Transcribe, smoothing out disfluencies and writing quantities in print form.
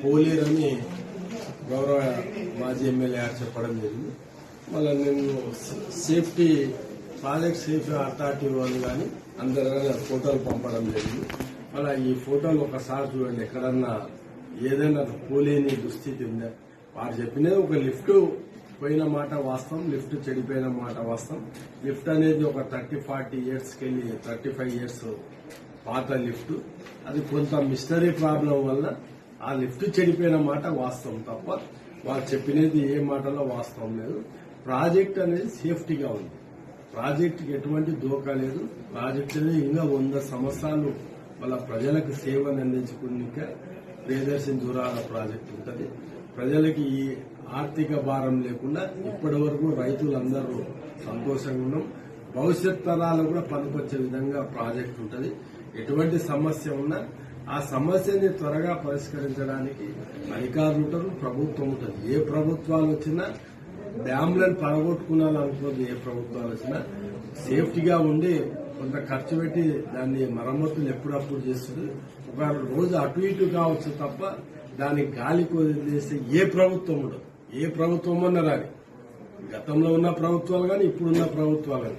పోలేరని గౌరవ మాజీ ఎమ్మెల్యే గారు చెప్పడం జరిగింది. మళ్ళీ నేను సేఫ్టీ ప్రాజెక్ట్ సేఫ్టీ అథారిటీ వాళ్ళు కానీ అందరు ఫోటోలు పంపడం జరిగింది. మళ్ళీ ఈ ఫోటోలు ఒకసారి చూడండి, ఎక్కడన్నా ఏదైనా పోలేని దుస్థితి ఉందా. వారు చెప్పినది ఒక లిఫ్ట్ పోయిన మాట వాస్తవం, లిఫ్ట్ చెడిపోయిన మాట వాస్తవం. లిఫ్ట్ అనేది ఒక 30-40 ఇయర్స్కి వెళ్ళి 35 ఇయర్స్ పాత లిఫ్ట్. అది కొంత మిస్టరీ ప్రాబ్లం వల్ల ఆ లిఫ్ట్ చెడిపోయిన మాట వాస్తవం తప్ప వాళ్ళు చెప్పినది ఏ మాటలో వాస్తవం లేదు. ప్రాజెక్ట్ అనేది సేఫ్టీగా ఉంది. ప్రాజెక్టుకి ఎటువంటి దోకా లేదు. ప్రాజెక్ట్ అనేది ఇంకా 100 సంవత్సరాలు వాళ్ళ ప్రజలకు సేవను అందించుకునే ప్రియదర్శిని జూరాల ప్రాజెక్టు ఉంటుంది. ప్రజలకి ఈ ఆర్థిక భారం లేకుండా ఇప్పటి వరకు రైతులందరూ సంతోషంగా ఉన్నాం. భవిష్యత్ తరాలు కూడా పనికొచ్చే విధంగా ప్రాజెక్టు ఉంటుంది. ఎటువంటి సమస్య ఉన్నా ఆ సమస్యని త్వరగా పరిష్కరించడానికి అధికారులు ఉంటారు, ప్రభుత్వం ఉంటుంది. ఏ ప్రభుత్వాలు వచ్చినా డ్యాంలను పడగొట్టుకున్నారనుకోండి, ఏ ప్రభుత్వాలు వచ్చినా సేఫ్టీగా ఉండి కొంత ఖర్చు పెట్టి దాన్ని మరమ్మతులు ఎప్పుడప్పుడు చేస్తుంది. ఒక రోజు అటు ఇటు కావచ్చు తప్ప దానికి గాలికి వదిలేస్తే ఏ ప్రభుత్వం ఉండదు. ఏ ప్రభుత్వం అన్నా రాని, గతంలో ఉన్న ప్రభుత్వాలు కానీ ఇప్పుడున్న ప్రభుత్వాలు కానీ